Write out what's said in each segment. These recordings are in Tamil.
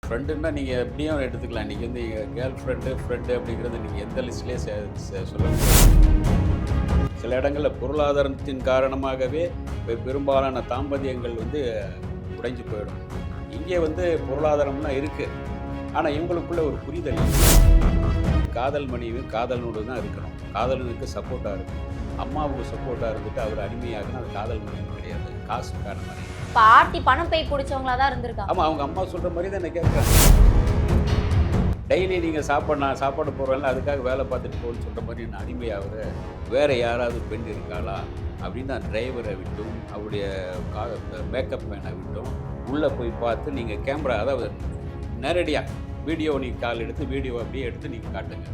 ஃப்ரெண்டுன்னா நீங்கள் எப்படியும் எடுத்துக்கலாம். இன்றைக்கி வந்து கேர்ள் ஃப்ரெண்டு, ஃப்ரெண்டு அப்படிங்கிறது நீங்கள் எந்த லிஸ்ட்லேயே சொல்ல முடியாது. சில இடங்களில் பொருளாதாரத்தின் காரணமாகவே பெரும்பாலான தாம்பத்தியங்கள் வந்து உடைஞ்சு போயிடும். இங்கே வந்து பொருளாதாரம்லாம் இருக்குது, ஆனால் இவங்களுக்குள்ள ஒரு புரிதல் காதல் மனைவி காதலனோடு தான் இருக்கணும். காதலனுக்கு சப்போர்ட்டாக இருக்கும். அம்மாவுக்கு சப்போர்ட்டாக இருந்துட்டு அவர் அடிமையாகணும். அது காதல் மனைவி கிடையாது, காசுக்கான மனைவி. பார்ட்டி பணம் பை பிடிச்சவங்களா தான் இருந்திருக்காங்க. ஆமாம், அவங்க அம்மா சொல்கிற மாதிரி தான் நான் கேட்குறேன். டெய்லி நீங்கள் நான் சாப்பாடு போடுறேன்ல, அதுக்காக வேலை பார்த்துட்டு போகணும்னு சொல்கிற மாதிரி நான் அடிமையாகிற வேறு யாராவது பெண் இருக்காளா அப்படின்னு நான் டிரைவரை விட்டும் அவருடைய மேக்கப் மேனை விட்டும் உள்ளே போய் பார்த்து நீங்கள் கேமரா, அதாவது நேரடியாக வீடியோ நீங்கள் கால் எடுத்து வீடியோ அப்படியே எடுத்து நீங்கள் காட்டுங்க.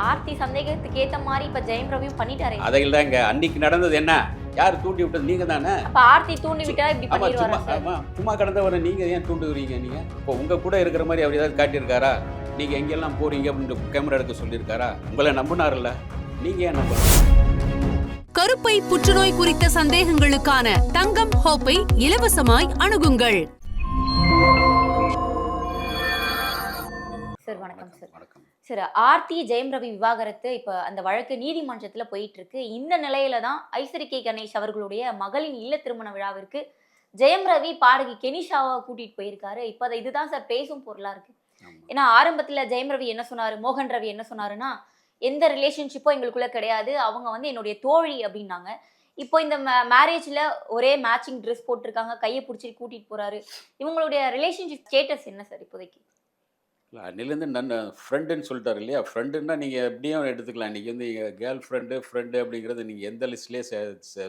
ஆர்த்தி சந்தேகத்துக்கு ஏற்ற மாதிரி இப்போ ஜெயம் ரவி பண்ணிட்டாரு. அதையில் தாங்க அன்னைக்கு நடந்தது என்ன, யார் தூண்டி விட்டது? நீங்கள் தானே. அப்போ ஆர்த்தி தூண்டி விட்டா இப்படி பண்ணிடுவாரா? ஆமாம், சும்மா கடந்தவரை நீங்கள் ஏன் தூண்டுகிறீங்க? நீங்கள் இப்போ உங்கள் கூட இருக்கிற மாதிரி அவர் ஏதாவது காட்டியிருக்காரா? நீங்கள் எங்கெல்லாம் போகிறீங்க அப்படின்னு கேமரா எடுக்க சொல்லியிருக்காரா? உங்களை நம்பினார்ல, நீங்கள் ஏன் நம்பணும்? கருப்பை புற்றுநோய் குறித்த சந்தேகங்களுக்கான தங்கம் ஹோப்பை இலவசமாய் அணுகுங்கள். சார் வணக்கம் சார். வணக்கம் சார், ஆர்த்தி ஜெயம் ரவி விவாகரத்து இப்போ அந்த வழக்கு நீதிமன்றத்துல போயிட்டு இருக்கு. இந்த நிலையில தான் ஐஸ்வரி கே கணேஷ் அவர்களுடைய மகளின் இல்ல திருமண விழாவிற்கு ஜெயம் ரவி பாடகி கெனிஷாவை கூட்டிட்டு போயிருக்காரு. இப்போ இதுதான் சார் பேசும் பொருளா இருக்கு. ஏன்னா ஆரம்பத்துல ஜெயம் ரவி என்ன சொன்னாரு, மோகன் ரவி என்ன சொன்னாருன்னா, எந்த ரிலேஷன்ஷிப்பும் எங்களுக்குள்ள கிடையாது, அவங்க வந்து என்னுடைய தோழி அப்படின்னாங்க. இப்போ இந்த மேரேஜ்ல ஒரே மேட்சிங் ட்ரெஸ் போட்டிருக்காங்க, கையை பிடிச்சிட்டு கூட்டிட்டு போறாரு. இவங்களுடைய ரிலேஷன்ஷிப் ஸ்டேட்டஸ் என்ன சார் இப்போதைக்கு? இல்லை, அன்னிலேருந்து நான் ஃப்ரெண்டுன்னு சொல்லிட்டார் இல்லையா? ஃப்ரெண்டுன்னா நீங்கள் எப்படியும் எடுத்துக்கலாம். இன்றைக்கி வந்து கேர்ள் ஃப்ரெண்டு, ஃப்ரெண்டு அப்படிங்கிறது நீங்கள் எந்த லிஸ்ட்லேயே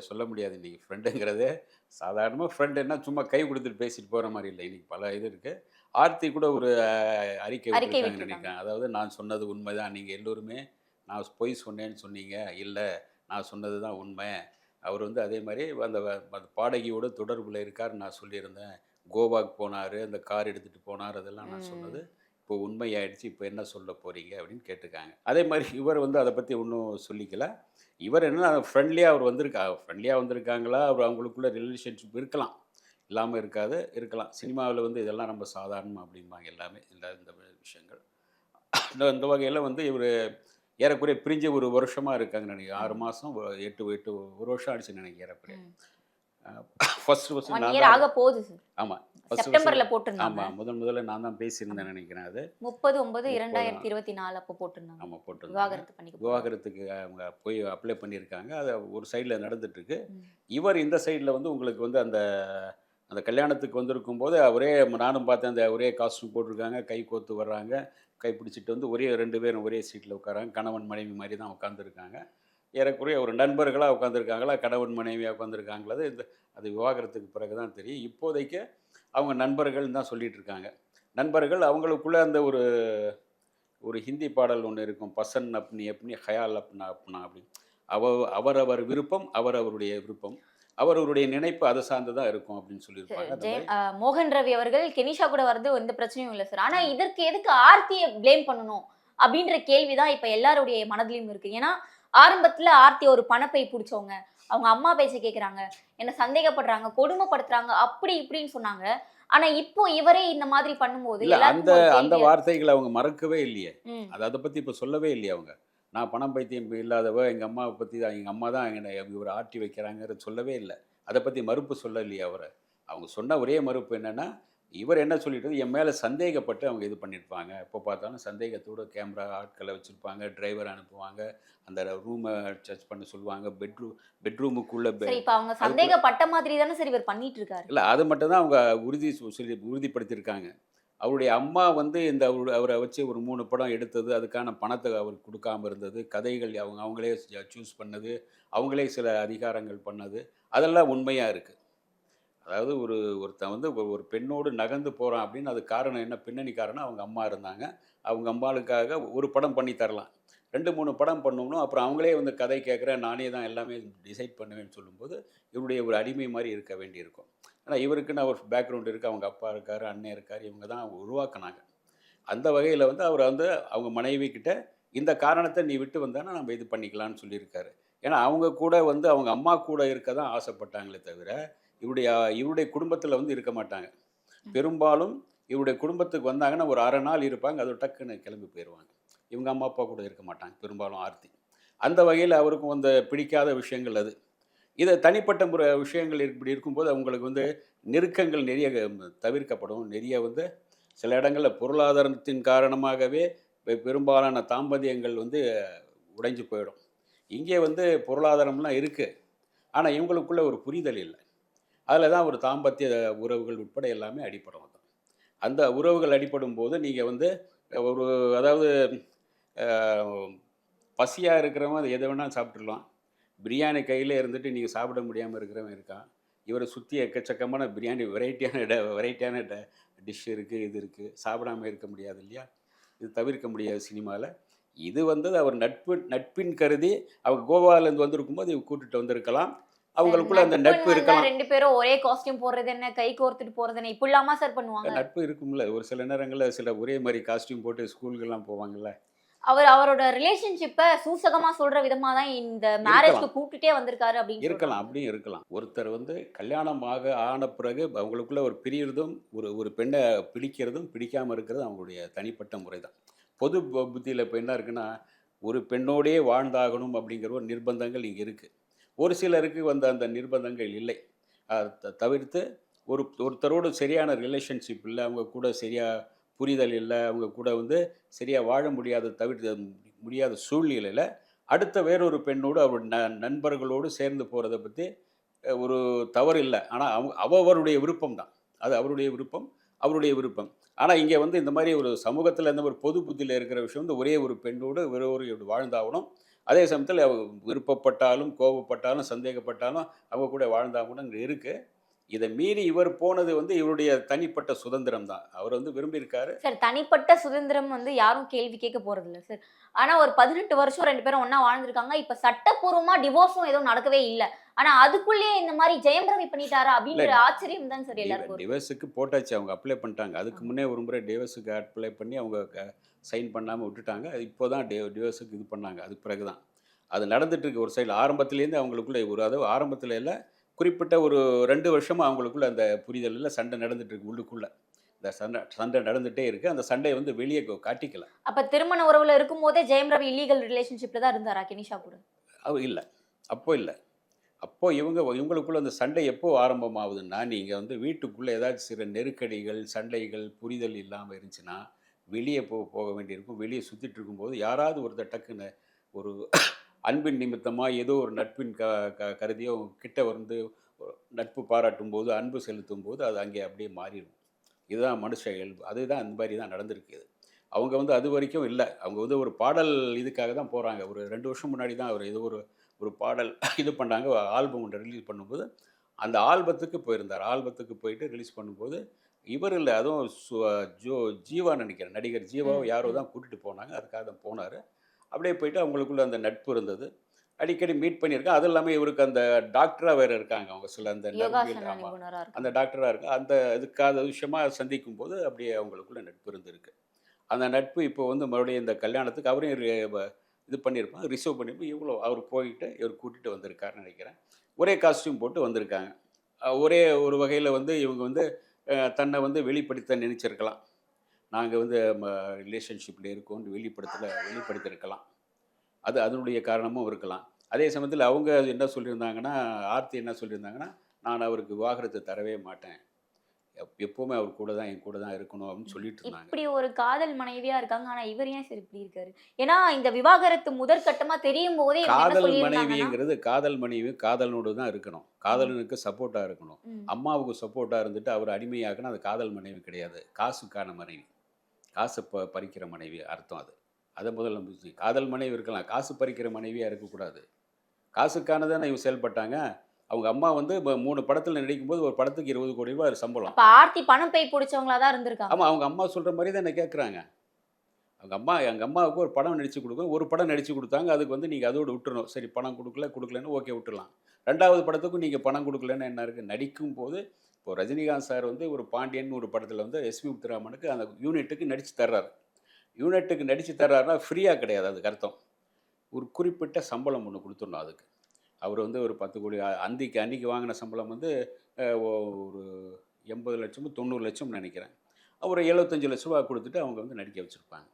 சொல்ல முடியாது. இன்றைக்கி ஃப்ரெண்டுங்கிறது சாதாரணமாக ஃப்ரெண்டுன்னா சும்மா கை கொடுத்துட்டு பேசிட்டு போகிற மாதிரி இல்லை. இன்றைக்கி பல இது இருக்குது. ஆர்த்தி கூட ஒரு அறிக்கை விட்டுருக்காங்கன்னு நினைக்கிறேன். அதாவது நான் சொன்னது உண்மை தான், நீங்கள் எல்லோருமே நான் பொய் சொன்னேன்னு சொன்னீங்க, இல்லை நான் சொன்னது தான் உண்மை. அவர் வந்து அதே மாதிரி அந்த பாடகியோட தொடர்பில் இருக்கார் நான் சொல்லியிருந்தேன். கோவாக்கு போனார், அந்த கார் எடுத்துகிட்டு போனார், அதெல்லாம் நான் சொன்னது இப்போ உண்மையாயிடுச்சு, இப்போ என்ன சொல்ல போகிறீங்க அப்படின்னு கேட்டிருக்காங்க. அதே மாதிரி இவர் வந்து அதை பற்றி ஒன்றும் சொல்லிக்கல. இவர் என்ன ஃப்ரெண்ட்லியாக அவர் ஃப்ரெண்ட்லியாக வந்திருக்காங்களா, அவர் அவங்களுக்குள்ள ரிலேஷன்ஷிப் இருக்கலாம், இல்லாமல் இருக்கலாம். சினிமாவில் வந்து இதெல்லாம் ரொம்ப சாதாரணம் அப்படிம்பாங்க எல்லாமே, இந்த விஷயங்கள். இந்த வகையில் வந்து இவர் ஏறக்குறைய பிரிஞ்சு ஒரு வருஷமாக இருக்காங்கன்னு நினைக்கிறேன். 6 மாதம் 8 1 வருஷம் ஆயிடுச்சுன்னு நினைக்கிறேன் ஏறக்குறைய. ஃபர்ஸ்ட் ஆமாம், செப்டம்பர்ல போட்டிருந்தாங்க. ஆமாம், முதல்ல நான் தான் பேசியிருந்தேன் நினைக்கிறேன். அது 30/9/2024 அப்போ போட்டிருந்தாங்க. ஆமாம், போட்டிருந்தாங்க. விவாகரத்துக்கு அவங்க போய் அப்ளை பண்ணியிருக்காங்க. அது ஒரு சைடில் நடந்துட்டுருக்கு. இவர் இந்த சைடில் வந்து உங்களுக்கு வந்து அந்த கல்யாணத்துக்கு வந்திருக்கும் போது நானும் பார்த்தேன், அந்த ஒரே காஸ்ட்யூம் போட்டிருக்காங்க, கை கோத்து வர்றாங்க, கை பிடிச்சிட்டு வந்து 2 பேரும் ஒரே சீட்டில் உட்காராங்க. கணவன் மனைவி மாதிரி தான் உட்காந்துருக்காங்க. ஏறக்குறைய ஒரு நண்பர்களாக உட்காந்துருக்காங்களா, கணவன் மனைவியாக உட்காந்துருக்காங்களா, அது விவாகரத்துக்கு பிறகு தான் தெரியும். இப்போதைக்கு அவங்க நண்பர்கள்னு தான் சொல்லிகிட்டு இருக்காங்க. நண்பர்கள் அவங்களுக்குள்ளே அந்த ஒரு ஹிந்தி பாடல் ஒன்று இருக்கும், பசன் அப்னி அப்னி ஹயால் அப்னா அப்னா அப்படின்னு. அவரவர் விருப்பம் அவரவருடைய விருப்பம், அவரவருடைய நினைப்பு அதை சார்ந்து தான் இருக்கும் அப்படின்னு சொல்லியிருப்பாங்க. மோகன் ரவி அவர்கள் கெனிஷா கூட வரது எந்த பிரச்சனையும் இல்லை சார். ஆனால் இதற்கு எதுக்கு ஆர்த்தியை பிளேம் பண்ணணும் அப்படின்ற கேள்விதான் இப்போ எல்லாருடைய மனதிலும் இருக்கு. ஏன்னா ஆரம்பத்துல ஆர்த்தி ஒரு பணப்பை பிடிச்சவங்க, அவங்க அம்மா பேச்ச கேட்குறாங்க, என்ன சந்தேகப்படுறாங்க, கொடுமைப்படுத்துறாங்க, அப்படி இப்படின்னு சொன்னாங்க. ஆனா இப்போ இவரே இந்த மாதிரி பண்ணும்போது அந்த வார்த்தைகளை அவங்க மறக்கவே இல்லையே. அதை பத்தி இப்ப சொல்லவே இல்லையே அவங்க. நான் பணம் பைத்தியம் இல்லாதவ, எங்க அம்மாவை பத்தி தான், எங்க அம்மா தான் இவரை ஆட்டி வைக்கிறாங்கிறது சொல்லவே இல்லை. அதை பத்தி மறுப்பு சொல்ல இல்லையே அவரை. அவங்க சொன்ன ஒரே மறுப்பு என்னன்னா, இவர் என்ன சொல்லிட்டு என் மேலே சந்தேகப்பட்டு அவங்க இது பண்ணியிருப்பாங்க. எப்போ பார்த்தாலும் சந்தேகத்தோடு கேமரா ஆட்களை வச்சுருப்பாங்க, டிரைவர் அனுப்புவாங்க, அந்த ரூமை சர்ச் பண்ண சொல்லுவாங்க, பெட்ரூமுக்குள்ளே. இப்போ அவங்க சந்தேகப்பட்ட மாதிரி தானே சரி இவர் பண்ணிட்டு இருக்காரு. இல்லை, அது மட்டும் தான் அவங்க உறுதிப்படுத்தியிருக்காங்க. அவருடைய அம்மா வந்து அவரை வச்சு ஒரு 3 படம் எடுத்தது, அதுக்கான பணத்தை அவர் கொடுக்காமல் இருந்தது, கதைகள் அவங்களே சூஸ் பண்ணது, அவங்களே சில அதிகாரங்கள் பண்ணது, அதெல்லாம் உண்மையாக இருக்குது. அதாவது ஒருத்தன் வந்து ஒரு பெண்ணோடு நகர்ந்து போகிறான் அப்படின்னு அது காரணம் என்ன, பின்னணி காரணம் அவங்க அம்மா இருந்தாங்க. அவங்க அம்மாளுக்காக ஒரு படம் பண்ணி தரலாம், 2-3 படம் பண்ணணும். அப்புறம் அவங்களே வந்து கதை கேட்குறேன், நானே தான் எல்லாமே டிசைட் பண்ணுவேன்னு சொல்லும்போது இவருடைய ஒரு அடிமை மாதிரி இருக்க வேண்டியிருக்கும். ஆனால் இவருக்குன்னு ஒரு பேக்ரவுண்ட் இருக்குது, அவங்க அப்பா இருக்கார், அண்ணன் இருக்கார், இவங்க தான் அவங்க உருவாக்குனாங்க. அந்த வகையில் வந்து அவர் வந்து அவங்க மனைவி கிட்ட இந்த காரணத்தை நீ விட்டு வந்தானா நம்ம இது பண்ணிக்கலான்னு சொல்லியிருக்காரு. ஏன்னா அவங்க கூட வந்து அவங்க அம்மா கூட இருக்க தான் ஆசைப்பட்டாங்களே தவிர இவருடைய குடும்பத்தில் வந்து இருக்க மாட்டாங்க. பெரும்பாலும் இவருடைய குடும்பத்துக்கு வந்தாங்கன்னா ஒரு அரை நாள் இருப்பாங்க, அதோட டக்குன்னு கிளம்பி போயிடுவாங்க. இவங்க அம்மா அப்பா கூட இருக்க மாட்டாங்க பெரும்பாலும் ஆர்த்தி. அந்த வகையில் அவருக்கும் வந்து பிடிக்காத விஷயங்கள் அது. இதை தனிப்பட்ட விஷயங்கள் இப்படி இருக்கும்போது அவங்களுக்கு வந்து நெருக்கங்கள் நிறைய தவிர்க்கப்படும். நிறைய வந்து சில இடங்களில் பொருளாதாரத்தின் காரணமாகவே பெரும்பாலான தாம்பத்தியங்கள் வந்து உடைஞ்சு போயிடும். இங்கே வந்து பொருளாதாரம்லாம் இருக்குது, ஆனால் இவங்களுக்குள்ள ஒரு புரிதல் இல்லை. அதில் தான் ஒரு தாம்பத்திய உறவுகள் உட்பட எல்லாமே அடிப்படும். தான் அந்த உறவுகள் அடிப்படும் போது நீங்கள் வந்து ஒரு அதாவது பசியாக இருக்கிறவன் அது எதை வேணாலும் சாப்பிட்றலாம். பிரியாணி கையில் இருந்துட்டு நீங்கள் சாப்பிட முடியாமல் இருக்கிறவன் இருக்கான். இவரை சுற்றி எக்கச்சக்கமான பிரியாணி வெரைட்டியான டிஷ் இருக்குது, இது இருக்குது. சாப்பிடாமல் இருக்க முடியாது இல்லையா? இது தவிர்க்க முடியாது சினிமாவில். இது வந்து அவர் நட்பின் கருதி அவங்க கோவாலேருந்து வந்திருக்கும்போது இவங்க கூட்டிகிட்டு வந்திருக்கலாம். அவங்களுக்குள்ள அந்த நட்பு இருக்கலாம். 2 பேரும் ஒரே காஸ்டியூம் போடுறது என்ன, கை கோர்த்துட்டு போறது என்ன, இப்படிலாமா சார் பண்ணுவாங்க? நட்பு இருக்கும்ல. ஒரு சில நேரங்களில் சில ஒரே மாதிரி காஸ்டியூம் போட்டு ஸ்கூலுக்கெல்லாம் போவாங்கல்ல. அவரோட ரிலேஷன்ஷிப்பை சூசகமா சொல்ற விதமா தான் இந்த மேரேஜ்க்கு கூப்பிட்டுட்டே வந்திருக்காரு அப்படின்னு இருக்கலாம். அப்படியும் இருக்கலாம். ஒருத்தர் வந்து கல்யாணம் ஆன பிறகு அவங்களுக்குள்ள ஒரு பிரியறதும் ஒரு பெண்ணை பிடிக்கிறதும் பிடிக்காமல் இருக்கிறதும் அவங்களுடைய தனிப்பட்ட முறை தான். பொது புத்தியில் இப்போ என்ன இருக்குன்னா, ஒரு பெண்ணோடே வாழ்ந்தாகணும் அப்படிங்கிற ஒரு நிர்பந்தங்கள் இங்கே இருக்குது. ஒரு சிலருக்கு வந்து அந்த நிர்பந்தங்கள் இல்லை. தவிர்த்து ஒருத்தரோடு சரியான ரிலேஷன்ஷிப் இல்லை, அவங்க கூட சரியாக புரிதல் இல்லை, அவங்க கூட வந்து சரியாக வாழ முடியாத சூழ்நிலையில் அடுத்த வேறொரு பெண்ணோடு அவர் நண்பர்களோடு சேர்ந்து போகிறத பற்றி ஒரு தவறு இல்லை. ஆனால் அவருடைய விருப்பம் தான். அது அவருடைய விருப்பம். ஆனால் இங்கே வந்து இந்த மாதிரி ஒரு சமூகத்தில் இந்த ஒரு பொது புத்தியில் இருக்கிற விஷயம் வந்து ஒரே ஒரு பெண்ணோடு வாழ்ந்தாகணும். அதே சமயத்தில் விருப்பப்பட்டாலும் கோபப்பட்டாலும் சந்தேகப்பட்டாலும் அவங்க கூட வாழ்ந்தாகணும் இருக்குது. இதை மீறி இவர் போனது வந்து இவருடைய தனிப்பட்ட சுதந்திரம் தான். அவர் வந்து விரும்பியிருக்காரு. சார் தனிப்பட்ட சுதந்திரம் வந்து யாரும் கேள்வி கேட்க போறது இல்லை சார். ஆனா ஒரு 18 வருஷம் 2 பேரும் ஒண்ணா வாழ்ந்திருக்காங்க. இப்ப சட்டப்பூர்வமா டிவோர்ஸும் எதுவும் நடக்கவே இல்லை. ஆனா அதுக்குள்ளேயே இந்த மாதிரி ஜெயம் ரவி பண்ணிட்டாரா அப்படின்ற ஆச்சரியம் தான் சார் எல்லாருக்கும். டிவோர்ஸுக்கு போட்டாச்சு, அவங்க அப்ளை பண்ணிட்டாங்க. அதுக்கு முன்னே ஒரு முறை டிவோர்ஸுக்கு அப்ளை பண்ணி அவங்க சைன் பண்ணாமல் விட்டுட்டாங்க. இப்போதான் டிவோர்ஸுக்கு இது பண்ணாங்க. அதுக்கு பிறகு தான் அது நடந்துட்டு இருக்கு. ஒரு சைடில் ஆரம்பத்துலேருந்து அவங்களுக்குள்ள அதாவது ஆரம்பத்தில் இல்லை, குறிப்பிட்ட ஒரு 2 வருஷமாக அவங்களுக்குள்ள அந்த புரிதலில் சண்டை நடந்துட்டு இருக்கு. உள்ளுக்குள்ள இந்த சண்டை நடந்துகிட்டே இருக்குது. அந்த சண்டையை வந்து வெளியே காட்டிக்கல. அப்போ திருமண உறவில் இருக்கும்போதே ஜெயம் ரவி இல்லீகல் ரிலேஷன்ஷிப்பில் தான் இருந்தாரா கெனிஷா கூட? இல்லை, அப்போ இவங்களுக்குள்ள அந்த சண்டை எப்போ ஆரம்பமாகுதுன்னா, நீங்கள் வந்து வீட்டுக்குள்ளே ஏதாச்சும் சில நெருக்கடிகள், சண்டைகள், புரிதல் இல்லாமல் இருந்துச்சுன்னா வெளியே போக வேண்டியிருக்கும். வெளியே சுற்றிட்டு இருக்கும்போது யாராவது ஒருத்தர் டக்குன்னு ஒரு அன்பின் நிமித்தமாக ஏதோ ஒரு நட்பின் கருதியோ கிட்ட வந்து நட்பு பாராட்டும் போது, அன்பு செலுத்தும் போது அது அங்கே அப்படியே மாறிடும். இதுதான் மனுஷ இயல்பு. அதுதான் அந்த மாதிரி தான் நடந்திருக்கு. அவங்க வந்து அது வரைக்கும் இல்லை. அவங்க வந்து ஒரு பாடல் இதுக்காக தான் போகிறாங்க. ஒரு 2 வருஷம் முன்னாடி தான் அவர் ஏதோ ஒரு பாடல் இது பண்ணாங்க. ஆல்பம் ஒன்று ரிலீஸ் பண்ணும்போது அந்த ஆல்பத்துக்கு போயிருந்தார். ஆல்பத்துக்கு போயிட்டு ரிலீஸ் பண்ணும்போது இவர் இல்லை, அதுவும் ஜீவா நினைக்கிறேன், நடிகர் ஜீவாவை யாரோ தான் கூட்டிகிட்டு போனாங்க. அதுக்காக தான் போனார். அப்படியே போயிட்டு அவங்களுக்குள்ள அந்த நட்பு இருந்தது. அடிக்கடி மீட் பண்ணியிருக்கேன். அது இல்லாமல் இவருக்கு அந்த டாக்டராக வேறு இருக்காங்க. அவங்க சில அந்த அந்த டாக்டராக இருக்காங்க. அந்த இதுக்காக விஷயமாக சந்திக்கும் போது அப்படியே அவங்களுக்குள்ள நட்பு இருந்திருக்கு. அந்த நட்பு இப்போ வந்து மறுபடியும் இந்த கல்யாணத்துக்கு அவரையும் இது பண்ணியிருப்பாங்க, ரிசர்வ் பண்ணியிருப்போம். அவர் போயிட்டு இவர் கூட்டிகிட்டு வந்திருக்காருன்னு நினைக்கிறேன். ஒரே காஸ்டியூம் போட்டு வந்திருக்காங்க. ஒரே ஒரு வகையில் வந்து இவங்க வந்து தன்னை வந்து வெளிப்படுத்த நினச்சிருக்கலாம். நாங்கள் வந்து ரிலேஷன்ஷிப்பில் இருக்கோன்னு வெளிப்படுத்தியிருக்கலாம். அது அதனுடைய காரணமும் இருக்கலாம். அதே சமயத்தில் அவங்க என்ன சொல்லியிருந்தாங்கன்னா, ஆர்த்தி என்ன சொல்லியிருந்தாங்கன்னா, நான் அவருக்கு விவாகரத்து தரவே மாட்டேன், எப்போவுமே அவர் கூட தான் என் கூட தான் இருக்கணும் அப்படின்னு சொல்லிட்டு இருந்தாங்க. இப்படி ஒரு காதல் மனைவியா இருக்காங்க. ஆனா இவர் ஏன் சரி இப்படி இருக்காரு? ஏன்னா இந்த விவாகரத்து முதற்கட்டமா தெரியும் போதே காதல் மனைவிங்கிறது காதல் மனைவி காதலனோடு தான் இருக்கணும். காதலனுக்கு சப்போர்ட்டாக இருக்கணும். அம்மாவுக்கு சப்போர்ட்டாக இருந்துட்டு அவர் அடிமையாகணும். அது காதல் மனைவி கிடையாது, காசுக்கான மனைவி, காசு பறிக்கிற மனைவி அர்த்தம். அதை முதல்ல காதல் மனைவி இருக்கலாம், காசு பறிக்கிற மனைவியாக இருக்கக்கூடாது. காசுக்கானதானே இவங்க செயல்பட்டாங்க. அவங்க அம்மா வந்து 3 படத்தில் நடிக்கும்போது ஒரு படத்துக்கு 20 கோடி ரூபாய் சம்பளம். ஆர்த்தி பணம் பை பிடிச்சவங்களா தான் இருந்திருக்காங்க. ஆமாம், அவங்க அம்மா சொல்கிற மாதிரி தான் என்ன கேட்குறாங்க. எங்கள் அம்மாவுக்கு ஒரு படம் நடித்து கொடுக்கும், ஒரு படம் நடித்து கொடுத்தாங்க. அதுக்கு வந்து நீங்கள் அதோடு விட்டுறணும். சரி, பணம் கொடுக்கலன்னு ஓகே விட்டுடலாம். 2வது படத்துக்கும் நீங்கள் பணம் கொடுக்கலன்னு என்ன இருக்குது? நடிக்கும் போது இப்போ ரஜினிகாந்த் சார் வந்து ஒரு பாண்டியன் ஒரு படத்தில் வந்து எஸ்பி முத்துராமனுக்கு அந்த யூனிட்டுக்கு நடித்து தர்றாரு. யூனிட்டுக்கு நடித்து தர்றாருன்னா ஃப்ரீயாக கிடையாது. அதுக்கு அர்த்தம் ஒரு குறிப்பிட்ட சம்பளம் ஒன்று கொடுத்துடணும். அதுக்கு அவர் வந்து ஒரு 10 கோடி அன்றைக்கி வாங்கின சம்பளம் வந்து ஒரு 80 லட்சமோ 90 லட்சம் நினைக்கிறேன். ஒரு 75 லட்ச ரூபா கொடுத்துட்டு அவங்க வந்து நடிக்க வச்சுருப்பாங்க.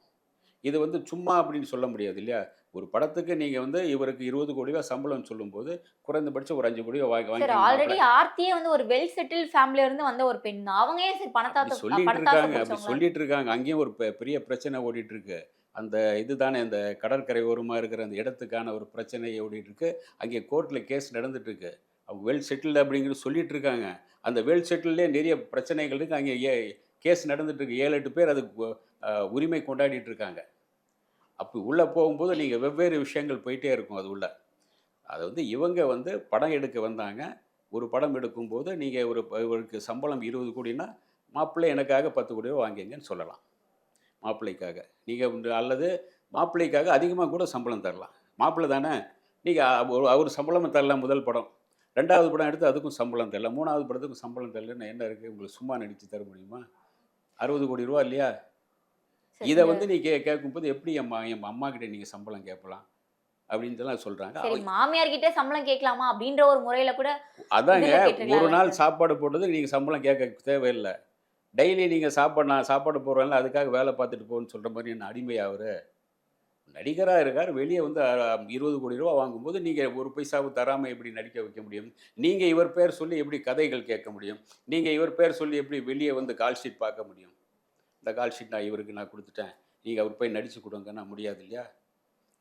இது வந்து சும்மா அப்படின்னு சொல்ல முடியாது இல்லையா? ஒரு படத்துக்கு நீங்க வந்து இவருக்கு 20 கோடி ரூபா சம்பளம்னு சொல்லும்போது, குறைந்தபட்சம் ஒரு 5 கோடி சார் வாங்கிக்கங்க ஆல்ரெடி மாப்பிள. ஆர்த்தியே வந்து ஒரு வெல் செட்டில் ஃபேமிலில இருந்து வந்த ஒரு பெண் தான். அவங்க ஏன் சார் அப்படி அப்படி சொல்லிட்டு இருக்காங்க. அங்கேயும் ஒரு பெரிய பிரச்சனை ஓடிட்டு இருக்கு. அந்த இதுதானே அந்த கடற்கரை ஓரமா இருக்கிற அந்த இடத்துக்கான ஒரு பிரச்சனை ஓடிட்டு இருக்கு. அங்கே கோர்ட்ல கேஸ் நடந்துட்டு இருக்கு. அவங்க வெல் செட்டில்டு அப்படிங்கிறது சொல்லிட்டு இருக்காங்க. அந்த வெல் செட்டில்ட்லயே நிறைய பிரச்சனைகள் இருக்கு. அங்கே கேஸ் நடந்துட்டு இருக்கு. 7, 8 பேர் அதுக்கு உரிமை கொண்டாடிட்டு இருக்காங்க. அப்படி உள்ள போகும்போது நீங்க வெவ்வேறு விஷயங்கள் போயிட்டே இருக்கும் அது உள்ள. அது வந்து இவங்க வந்து படம் எடுக்க வந்தாங்க. ஒரு படம் எடுக்கும்போது நீங்க இவருக்கு சம்பளம் 20 கோடின்னா, மாப்பிள்ளை எனக்காக 10 கோடி ரூபா வாங்கிக்கங்கன்னு சொல்லலாம். மாப்பிள்ளைக்காக. நீங்க வந்து அல்லது மாப்பிள்ளைக்காக அதிகமா கூட சம்பளம் தரலாம். மாப்பிள்ளை தானே, நீங்க அவரு சம்பளமும் தரல முதல் படம். 2வது படம் எடுத்து அதுக்கும் சம்பளம் தரல. 3வது படத்துக்கும் சம்பளம் தரலன்னா என்ன இருக்கு? உங்களுக்கு சும்மா நடிச்சு தர முடியுமா? 60 கோடி ரூபா இல்லையா? சரி இத வந்து நீ கேட்கும்போது எப்படி என் அம்மா கிட்ட நீங்க சம்பளம் கேட்கலாம்? அப்படின்ட்டுலாம் சொல்றாங்க. சரி மாமியார் கிட்ட சம்பளம் கேட்கலாமா அப்படின்ற ஒரு முறையில கூட அதாங்க இதுல ஒரு கேட்டிருக்கலாம்ல நாள் சார். சாப்பாடு போட்டதுக்கு நீங்க சம்பளம் கேட்க தேவையில்ல. டெய்லி நீங்க நான் சாப்பாடு போடுறேன்ல அதுக்காக வேலை பார்த்துட்டு போன்னு சொல்ற மாரி என்ன அடிமையா அவரு? நடிகரா இருக்காரு. வெளிய வந்து 20 கோடி ரூபா வாங்கும்போது, நீங்க ஒரு பைசாவும் தராம எப்படி நடிக்க வைக்க முடியும்? நீங்க இவர் பேர் சொல்லி எப்படி கதைகள் கேட்க முடியும்? நீங்க இவர் பேர் சொல்லி எப்படி வெளிய வந்து கால் ஷீட் பார்க்க முடியும்? இந்த கால் ஷீட் இவருக்கு நான் குடுத்துட்டேன். நீங்க அவர் போய் நடிச்சு குடுங்கன்னா முடியாது இல்லையா?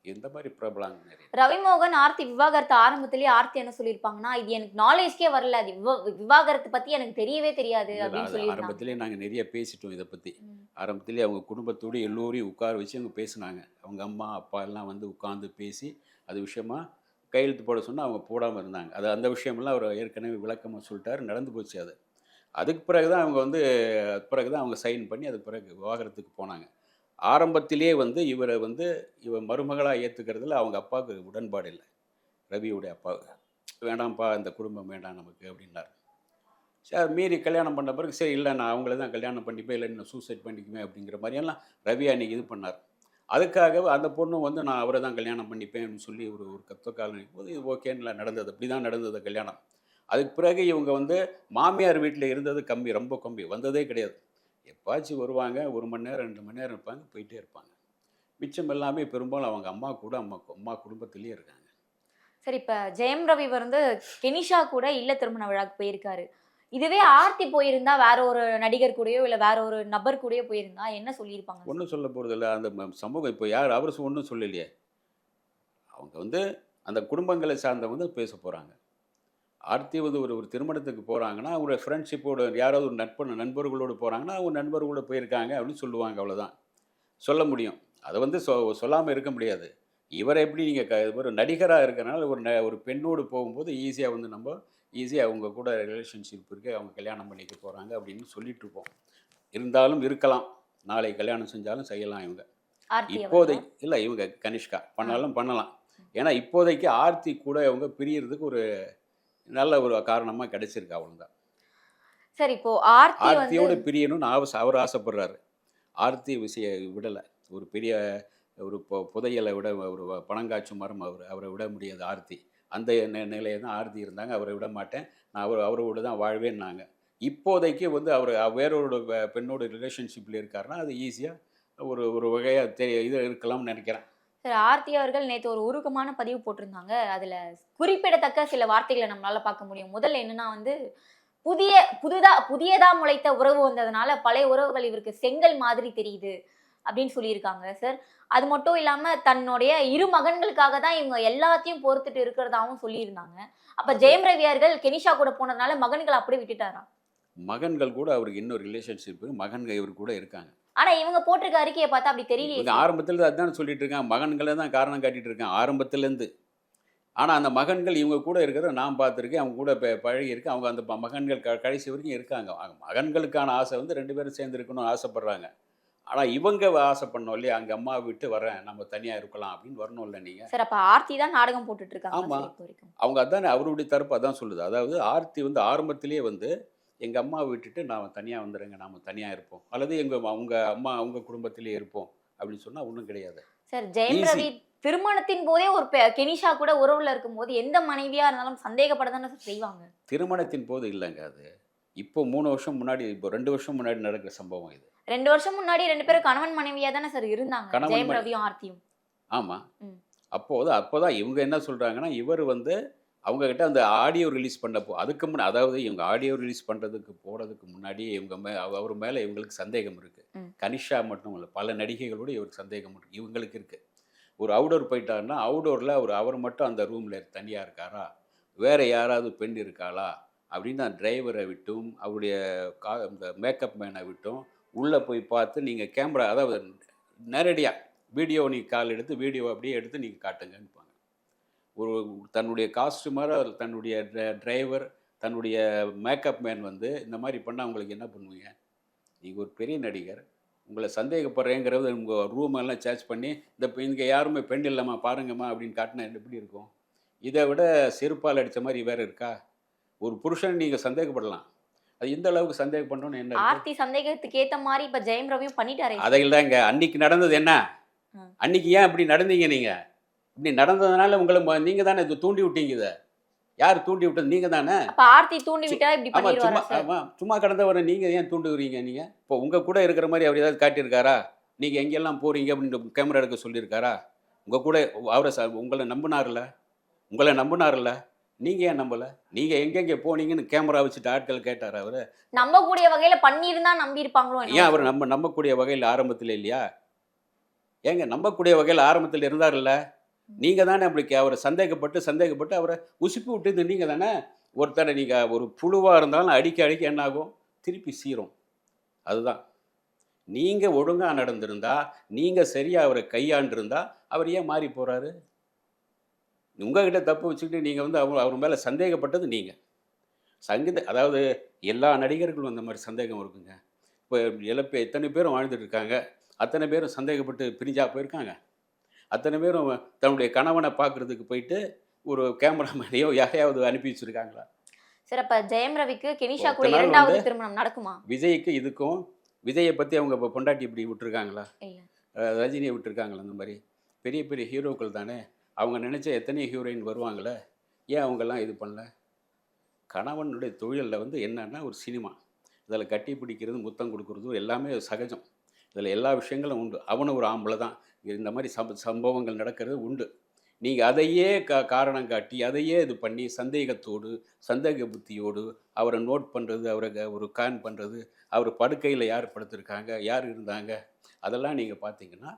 இந்த மாரி ப்ராப்ளம் நெறைய. ரவிமோகன் ஆர்த்தி விவாகரத்து ஆரம்பத்திலேயே ஆர்த்தி என்ன சொல்லியிருப்பாங்கன்னா, இது எனக்கு நாலேஜ்க்கே வரல. அது விவாகரத்து பத்தி எனக்கு தெரியவே தெரியாது இல்ல, அப்படின்னு அது சொல்லியிருந்தாங்க. ஆரம்பத்திலேயே நாங்க நெறைய பேசிட்டோம் இத பத்தி. ம். ஆரம்பத்திலேயே அவங்க குடும்பத்தோட எல்லோரையும் உட்கார வச்சு அவங்க பேசுனாங்க. அவங்க அம்மா, அப்பா எல்லாம் வந்து உட்கார்ந்து பேசி, அது விஷயமா கையெழுத்து போட சொன்னா அவங்க போடாம இருந்தாங்க. அது அந்த விஷயமெல்லாம் அவர் ஏற்கனவே விளக்கமா சொல்லிட்டாரு. நடந்து போச்சு அது. அதுக்கு பிறகு தான் அவங்க வந்து பிறகு தான் அவங்க சைன் பண்ணி அதுக்கு பிறகு விவாகரத்துக்கு போனாங்க. ஆரம்பத்திலேயே வந்து இவ மருமகளா ஏத்துக்கிறதுல அவங்க அப்பாவுக்கு உடன்பாடு இல்ல. ரவியுடைய அப்பாவுக்கு. "வேண்டாம்ப்பா இந்த குடும்பம் வேண்டாம் நமக்கு" அப்படின்னாரு. சரி மீறி கல்யாணம் பண்ண பிறகு, சரி இல்ல நான் அவங்கள தான் கல்யாணம் பண்ணிப்பேன், இல்ல நான் சூசைட் பண்ணிக்குவேன் அப்படிங்கிற மாரியெல்லாம் ரவி அன்னைக்கு இது பண்ணார். அதுக்காக அந்த பொண்ணும் வந்து நான் அவர தான் கல்யாணம் பண்ணிப்பேன் அப்படின்னு சொல்லி ஒரு ஒரு காலம் நிக்கும்போது, இது ஓகேன்னு நடந்தது. அப்படி தான் நடந்தது கல்யாணம். அதுக்கு பிறகு இவங்க வந்து மாமியார் வீட்ல இருந்தது கம்மி, ரொம்ப கம்மி. வந்ததே கிடையாது. எப்பாச்சும் வருவாங்க, 1 மணி நேரம், 2 மணி நேரம் இருப்பாங்க, போயிட்டே இருப்பாங்க. மிச்சம் எல்லாமே பெரும்பாலும் அவங்க அம்மா கூட அம்மா குடும்பத்திலேயே இருக்காங்க. சரி இப்ப ஜெயம் ரவி வந்து கெனிஷா கூட இல்ல திருமண விழாக்கு போயிருக்காரு. இதுவே ஆர்த்தி போயிருந்தா வேற ஒரு நடிகர் கூடயோ, இல்ல வேற ஒரு நபர் கூடயோ போயிருந்தா என்ன சொல்லியிருப்பாங்க சார்? ஒண்ணும் சொல்ல போறதில்ல. அந்த சமூகம் இப்போ யார் அவரு ஒண்ணும் சொல்லலையே. அவங்க வந்து அந்த குடும்பங்களை சார்ந்தவங்க பேச போறாங்க. ஆர்த்தி வந்து ஒரு ஒரு திருமணத்துக்கு போறாங்கன்னா, ஒரு ஃப்ரெண்ட்ஷிப்போட யாராவது ஒரு நண்பர்களோடு போறாங்கன்னா, அவங்க நண்பர்களோட போயிருக்காங்க அப்படின்னு சொல்லுவாங்க அவ்வளோதான். சொல்ல முடியும். அத வந்து சொல்லாம இருக்க முடியாது. இவர எப்படி நீங்க ஒரு நடிகரா இருக்கறனால ஒரு பெண்ணோடு போகும்போது ஈஸியா வந்து ஈஸியா அவங்க கூட ரிலேஷன்ஷிப் இருக்கு. அவங்க கல்யாணம் பண்ணிக்க போறாங்க அப்படின்னு சொல்லிட்டு இருப்போம். இருந்தாலும் இருக்கலாம். நாளை கல்யாணம் செஞ்சாலும் செய்யலாம் இவங்க. ஆர்த்தி அவர்களா? இப்போதைக்கு இல்ல இவங்க கனிஷ்கா ஆ. பண்ணாலும் பண்ணலாம். ஏன்னா இப்போதைக்கு ஆர்த்தி கூட அவங்க பிரியறதுக்கு ஒரு நல்ல ஒரு காரணமா கிடைச்சிருக்கு அவ்வளவுதான். சரி இப்போ ஆர்த்தி வந்து ஆர்த்தியோட பிரியணும்னு அவர் ஆசைப்படுறாரு. ஆர்த்தி விடல. ஒரு பெரிய ஒரு புதையல விட ஒரு பனங்காய்ச்சும் மரம் அவர விட முடியாது ஆர்த்தி. அந்த நிலையில தான் ஆர்த்தி இருந்தாங்க. அவர விட மாட்டேன். நான் அவரோட தான் வாழ்வேன்னாங்க. இப்போதைக்கு வந்து அவரு வேறொரு பெண்ணோட ரிலேஷன்ஷிப்ல இருக்காருன்னா, அது ஈஸியா ஒரு ஒரு வகையா இது இருக்கலாம்னு நெனைக்கிறேன். சரி ஆர்த்தி அவர்கள் நேத்து ஒரு உருக்கமான பதிவு போட்டிருந்தாங்க. அதுல குறிப்பிடத்தக்க சில வார்த்தைகள நம்மளால பார்க்க முடியும். முதல்ல என்னன்னா வந்து, புதியதா முளைத்த உறவு வந்ததுனால பழைய உறவுகள் இவருக்கு செங்கல் மாதிரி தெரியுது அப்படின்னு சொல்லியிருக்காங்க சார். அது மட்டும் இல்லாம தன்னுடைய 2 மகன்களுக்காக தான் இவங்க எல்லாத்தையும் பொறுத்துட்டு இருக்கிறதாவும் சொல்லியிருந்தாங்க. அப்ப ஜெயம் ரவி அவர்கள் கெனிஷா கூட போனதுனால மகன்கள அப்படியே விட்டுட்டாரா? மகன்கள் கூட அவருக்கு இன்னும் ரிலேஷன்ஷிப் மகன்கள் இவரு கூட இருக்காங்க. ஆனா இவங்க போட்டிருக்க அறிக்கைய பார்த்தா அப்படி தெரியலையே இவங்க சார். ஆரம்பத்துல அதான் சொல்லிட்டு இருக்கான். மகன்கள தான் காரணம் காட்டிட்டு இருக்கான் ஆரம்பத்திலேருந்து. ஆனா அந்த மகன்கள் இவங்க கூட இருக்கிறத நான் பார்த்துருக்கேன். அவங்க கூட பழகியிருக்கேன். அவங்க அந்த மகன்கள் கடைசி வரைக்கும் இருக்காங்க. மகன்களுக்கான ஆசை வந்து 2 பேரும் சேர்ந்து இருக்கணும்னு ஆசைப்படுறாங்க. ஆனா இவங்க ஆசை பண்ணோம் இல்லையா? அங்க அம்மாவ விட்டு வரேன். நம்ம தனியா இருக்கலாம் அப்படின்னு வரணும்ல நீங்க. சார் அப்ப ஆர்த்தி தான் நாடகம் போட்டுட்டு இருக்காங்களா ஆமா. சார் இப்போ வரைக்கும்? அவங்க அதானே அவருடைய தரப்பு அதான் சொல்லுது. அதாவது ஆர்த்தி வந்து ஆரம்பத்திலேயே வந்து எங்க அம்மாவ விட்டுட்டு நான் தனியா வந்துர்றேங்க. நாம தனியா இருப்போம். அல்லது அவங்க அம்மா அவங்க குடும்பத்திலேயே இருப்போம் அப்படின்னு சொன்னா ஒண்ணும் கிடையாது. சார் ஜெயம் ஈஸி. ரவி திருமணத்தின் போதே ஒரு கெனிஷா கூட உறவுல இருக்கும்போது எந்த மனைவியா இருந்தாலும் சந்தேகப்பட தானே சார் செய்வாங்க. திருமணத்தின் போது இல்லங்க அது. இப்போ 3 வருஷம் முன்னாடி, இப்போ 2 வருஷம் முன்னாடி நடக்கிற சம்பவம் இது. 2 வருஷம் முன்னாடி 2 பேரும் கணவன் மனைவியா தானே சார் இருந்தாங்க. கணவன் ஜெயம் மனை ரவியும் ஆர்த்தியும். ஆமா. ம். அப்போதான் இவங்க என்ன சொல்றாங்கன்னா, இவர் வந்து அவங்க கிட்ட அந்த ஆடியோ ரிலீஸ் பண்ணப்போ அதுக்கு அதாவது இவங்க ஆடியோ ரிலீஸ் பண்றதுக்கு போறதுக்கு முன்னாடியே இவங்க அவர் மேல இவங்களுக்கு சந்தேகம் இருக்கு. ம். கனிஷா மட்டும் இல்ல, பல நடிகைகளோட இவருக்கு சந்தேகம் இருக்கு. இவங்களுக்கு இருக்கு. ஒரு அவுட்டோர் போயிட்டாருன்னா, அவுட்டோர்ல அவர் மட்டும் அந்த ரூம்ல தனியா இருக்காரா? வேற யாராவது பெண் இருக்காளா? அப்படின்னு அந்த டிரைவரை விட்டும், அவருடைய இந்த மேக்கப் மேனை விட்டும் உள்ள போய் பார்த்து நீங்க கேமரா அதாவது நேரடியா வீடியோ நீங்க கால் எடுத்து வீடியோ அப்படியே எடுத்து நீங்க காட்டுங்கன்னுப்பாங்க. ஒரு தன்னுடைய காஸ்டியூமர், தன்னுடைய டிரைவர், தன்னுடைய மேக்கப் மேன் வந்து இந்த மாதிரி பண்ணால் உங்களுக்கு என்ன பண்ணுவீங்க? நீங்கள் ஒரு பெரிய நடிகர், உங்களை சந்தேகப்படுறேங்கிறது உங்கள் ரூம் எல்லாம் சர்ச் பண்ணி இங்கே யாருமே பெண் இல்லைம்மா பாருங்கம்மா அப்படின்னு காட்டினா எப்படி இருக்கும்? இதை விட செருப்பால் அடித்த மாதிரி வேறு இருக்கா? ஒரு புருஷன் நீங்கள் சந்தேகப்படலாம். அது இந்த அளவுக்கு சந்தேகம் பண்ணணும்னு என்ன இருக்கு? ஆர்த்தி சந்தேகத்துக்கு ஏத்த மாதிரி இப்ப ஜெயம் ரவியும் பண்ணிட்டாரே. அதையில் தாங்க அன்னைக்கு நடந்தது என்ன? அன்னைக்கு ஏன் இப்படி நடந்தீங்க நீங்கள்? இப்படி நடந்ததுனால உங்களை நீங்கள் தானே இதை தூண்டி விட்டீங்க. இதை யார் தூண்டி விட்டது? நீங்கள் தானே. அப்ப ஆர்த்தி தூண்டி விட்டா இப்படி ஆமாம், சும்மா பண்ணிடுவாரா சார்? ஆமாம், சும்மா கடந்தவரை நீங்கள் ஏன் தூண்டுகிறீங்க? நீங்கள் இப்போ உங்கள் கூட இருக்கிற மாதிரி அவர் ஏதாவது காட்டியிருக்காரா? நீங்கள் எங்கெல்லாம் போகிறீங்க அப்படின்னு கேமரா எடுக்க சொல்லியிருக்காரா? உங்கள் கூட அவரை உங்களை நம்பினார்ல, நீங்கள் ஏன் நம்பலை? நீங்கள் எங்கெங்கே போனீங்கன்னு கேமரா வச்சுட்டு ஆட்கள் கேட்டார் அவர். நம்பக்கூடிய வகையில பண்ணியிருந்தா நம்பி இருப்பாங்களோ? ஏன் அவர் நம்பக்கூடிய வகையில் ஆரம்பத்தில் இல்லையா? ஏங்க நம்பக்கூடிய வகையில் ஆரம்பத்தில் இருந்தார்ல. நீங்கள் தானே அப்படி அவரை சந்தேகப்பட்டு அவரை உசுப்பி விட்டது நீங்கள் தானே. ஒருத்தரை நீங்கள் ஒரு புழுவாக இருந்தாலும் அடிக்க என்ன ஆகும்? திருப்பி சீரும். அதுதான் நீங்கள் ஒழுங்காக நடந்திருந்தா, நீங்கள் சரியாக அவரை கையாண்டிருந்தா அவர் ஏன் மாறி போகிறாரு? உங்ககிட்ட தப்பு வச்சுக்கிட்டு நீங்கள் வந்து அவர் மேலே சந்தேகப்பட்டது நீங்கள். அதாவது எல்லா நடிகர்களும் அந்த மாதிரி சந்தேகம் இருக்குங்க. இப்போ எத்தனை பேரும் வாழ்ந்துட்டு இருக்காங்க, அத்தனை பேரும் சந்தேகப்பட்டு பிரிஞ்சா போயிருக்காங்க. அத்தனை பேரும் தன்னுடைய கணவனை பார்க்குறதுக்கு போயிட்டு ஒரு கேமராமேனையோ யாரையாவது அனுப்பி வச்சுருக்காங்களா? சார் அப்ப ஜெயம் ரவிக்கு கெனிஷா கூட ஒருத்தனால இரண்டாவது வந்து திருமணம் நடக்குமா? விஜய்க்கு இதுக்கும் விஜயை பற்றி அவங்க இப்போ பொண்டாட்டி இப்படி விட்டுருக்காங்களா? இல்ல. ரஜினியை விட்டுருக்காங்களா? அந்த மாதிரி பெரிய பெரிய ஹீரோக்கள் தானே. அவங்க நினச்ச எத்தனையோ ஹீரோயின் வருவாங்களே, ஏன் அவங்கெல்லாம் இது பண்ணல? கணவனுடைய தொழிலில் வந்து என்னன்னா ஒரு சினிமா, இதில் கட்டி பிடிக்கிறது, முத்தம் கொடுக்குறது எல்லாமே சகஜம். இதில் எல்லா விஷயங்களும் உண்டு. அவனும் ஒரு ஆம்பளை தான். இந்த மாதிரி சம்பவங்கள் நடக்கிறது உண்டு. நீங்கள் அதையே காரணம் காட்டி அதையே இது பண்ணி சந்தேக புத்தியோடு அவரை நோட் பண்ணுறது, அவரை ஒரு கான் பண்ணுறது, அவர் படுக்கையில் யார் படுத்திருக்காங்க, யார் இருந்தாங்க, அதெல்லாம் நீங்கள் பார்த்தீங்கன்னா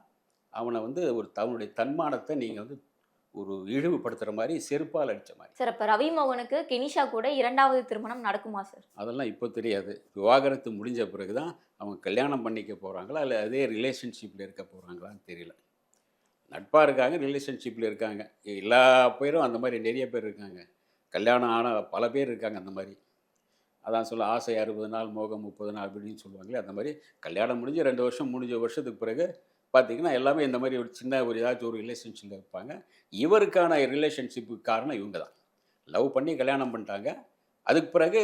அவனை வந்து அவனுடைய தன்மானத்தை நீங்கள் வந்து ஒரு இழிவுபடுத்துகிற மாதிரி, செருப்பால் அடித்த மாதிரி. சார் அப்ப ரவி மோகனுக்கு கெனிஷா கூட இரண்டாவது திருமணம் நடக்குமா சார்? அதெல்லாம் இப்போ தெரியாது. விவாகரத்து முடிஞ்ச பிறகு தான் அவங்க கல்யாணம் பண்ணிக்க போகிறாங்களா, இல்லை அதே ரிலேஷன்ஷிப்பில் இருக்க போகிறாங்களான்னு தெரியல. நட்பாக இருக்காங்க, ரிலேஷன்ஷிப்பில் இருக்காங்க. எல்லா பேரும் அந்த மாதிரி நிறைய பேர் இருக்காங்க. கல்யாணம் ஆன பல பேர் இருக்காங்க அந்த மாதிரி. அதான் சொல்ல ஆசை 60 நாள் மோகம் 30 நாள் அப்படின்னு சொல்லுவாங்களே, அந்த மாதிரி கல்யாணம் முடிஞ்சு 2 வருஷம் முடிஞ்ச வருஷத்துக்கு பிறகு பார்த்தீங்கன்னா எல்லாமே இந்த மாதிரி ஒரு சின்ன ஏதாச்சும் ஒரு ரிலேஷன்ஷிப்பில் இருப்பாங்க. இவருக்கான ரிலேஷன்ஷிப்புக்கு காரணம் இவங்க தான். லவ் பண்ணி கல்யாணம் பண்ணிட்டாங்க. அதுக்கு பிறகு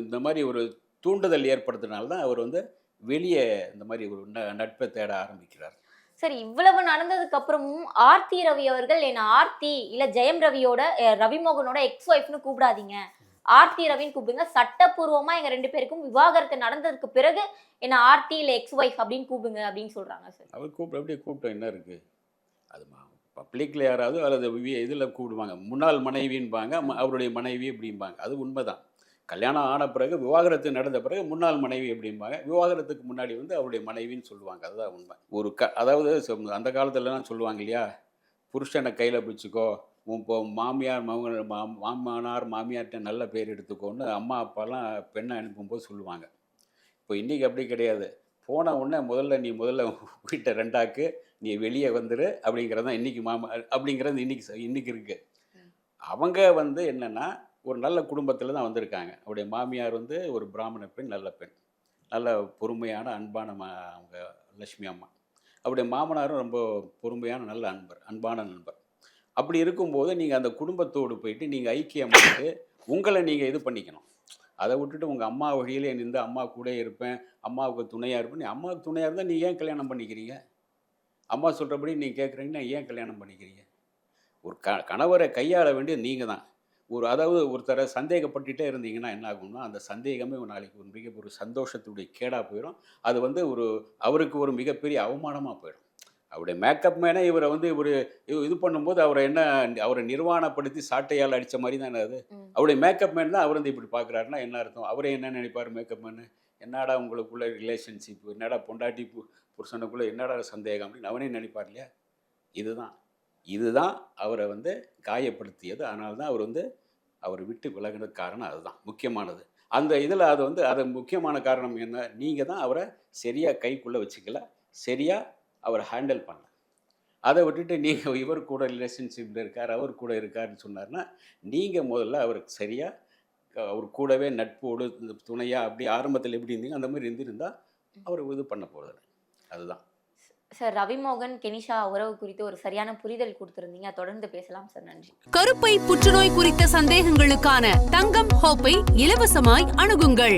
இந்த மாதிரி ஒரு தூண்டுதல் ஏற்படுத்தினால தான் அவர் வந்து வெளியே இந்த மாதிரி ஒரு நட்பை தேட ஆரம்பிக்கிறார். சரி, இவ்வளவு நடந்ததுக்கு அப்புறமும் ஆர்த்தி ரவி அவர்கள் என்ன ஆர்த்தி இல்ல ஜெயம் ரவியோட ரவி மோகனோட எக்ஸ் ஒய்ஃப்னு கூப்பிடாதீங்க, ஆர்த்தி ரவின்னு கூப்பிடுங்க, சட்டப்பூர்வமா எங்க 2 பேருக்கும் விவாகரத்து நடந்ததுக்கு பிறகு என்ன ஆர்த்தி இல்ல எக்ஸ் ஒய்ஃப் அப்படின்னு கூப்பிடுங்க அப்படின்னு சொல்றாங்க சார். அவர் அப்படியே கூப்பிட்டோம் என்ன இருக்கு? அது பப்ளிக்கில் யாராவது அல்லது இதில் கூப்பிடுவாங்க, முன்னாள் மனைவின்பாங்க, அவருடைய மனைவி அப்படிம்பாங்க. அது உண்மைதான். கல்யாணம் ஆன பிறகு விவாகரத்து நடந்த பிறகு முன்னாள் மனைவி அப்படிம்பாங்க. விவாகரத்துக்கு முன்னாடி வந்து அவருடைய மனைவின்னு சொல்லுவாங்க. அதுதான் உண்மை. அதாவது அந்த காலத்துலலாம் சொல்லுவாங்க இல்லையா, புருஷனை கையில் பிடிச்சிக்கோ, இப்போ மாமனார் மாமியார்கிட்ட நல்ல பேர் எடுத்துக்கோன்னு அம்மா அப்பாலாம் பெண்ணை அனுப்பும்போது சொல்லுவாங்க. இப்போ இன்றைக்கி அப்படி கிடையாது. போன உடனே நீ முதல்ல வீட்டை 2ஆக்கு, நீ வெளியே வந்துரு அப்படிங்கிறது தான் இன்றைக்கி அப்படிங்கிறது இன்றைக்கி இருக்குது. அவங்க வந்து என்னென்னா ஒரு நல்ல குடும்பத்தில் தான் வந்திருக்காங்க. அவருடைய மாமியார் வந்து ஒரு பிராமண பெண், நல்ல பெண், நல்ல பொறுமையான அன்பான அவங்க லட்சுமி அம்மா. அவருடைய மாமனாரும் ரொம்ப பொறுமையான நல்ல அன்பான நண்பர். அப்படி இருக்கும்போது நீங்கள் அந்த குடும்பத்தோடு போயிட்டு நீங்கள் ஐக்கியமாகிட்டு உங்களை நீங்கள் இது பண்ணிக்கணும். அதை விட்டுட்டு உங்கள் அம்மா வழியிலே நின்று அம்மா கூட இருப்பேன், அம்மாவுக்கு துணையாக இருப்பேன். அம்மாவுக்கு துணையாக இருந்தால் நீ ஏன் கல்யாணம் பண்ணிக்கிறீங்க? அம்மா சொல்கிறபடி நீங்கள் கேட்குறீங்கன்னா ஏன் கல்யாணம் பண்ணிக்கிறீங்க? ஒரு கணவரை கையாள வேண்டியது நீங்கள் தான். அதாவது ஒருத்தரை சந்தேகப்பட்டுட்டே இருந்தீங்கன்னா என்ன ஆகும்னா, அந்த சந்தேகமே ஒரு நாளைக்கு ஒரு மிக ஒரு சந்தோஷத்துடைய கேடா போயிரும். அது வந்து அவருக்கு ஒரு மிகப்பெரிய அவமானமா போயிடும். அவருடைய மேக்கப் மேனே இவர வந்து இது பண்ணும்போது அவரை நிர்வாணப்படுத்தி சாட்டையால அடிச்ச மாரி தானே அது. ம். அவருடைய மேக்கப் மேன் தான் அவர வந்து இப்படி பார்க்குறாருன்னா என்ன அர்த்தம்? அவரே என்ன நினைப்பாரு மேக்கப் மேனு? என்னடா உங்களுக்குள்ள ரிலேஷன்ஷிப்? என்னடா பொண்டாட்டி புருஷனுக்குள்ள என்னடா சந்தேகம்? அப்படின்னு அவனே நினைப்பார் இல்லையா? இதுதான். இதுதான் அவர வந்து காயப்படுத்தியது. அதனால தான் அவர விட்டு விலகுனதுக்கு காரணம் அதுதான். முக்கியமானது. அந்த இதில அது முக்கியமான காரணம் என்ன? நீங்க தான் அவர சரியா கைக்குள்ள வச்சுக்கல. சரியா அவர ஹேண்டில் பண்ணல. அத விட்டுட்டு நீங்க இவர் கூட ரிலேஷன்ஷிப்ல இருக்கார், அவர் கூட இருக்காருன்னு சொன்னாருன்னா, நீங்க முதல்ல அவருக்கு சரியா அவர் கூடவே நட்போடு துணையா அப்படி ஆரம்பத்தில எப்படி இருந்தீங்க, அந்த மாரி இருந்திருந்தா, அவரு இது பண்ண போறதில்ல. அதுதான். சார், ரவிமோகன் கெனிஷா உறவு குறித்து ஒரு சரியான புரிதல் கொடுத்திருந்தீங்க. தொடர்ந்து பேசலாம் சார். நன்றி. கருப்பை புற்றுநோய் குறித்த சந்தேகங்களுக்கான தங்கம் ஹோப்பை இலவசமாய் அணுகுங்கள்.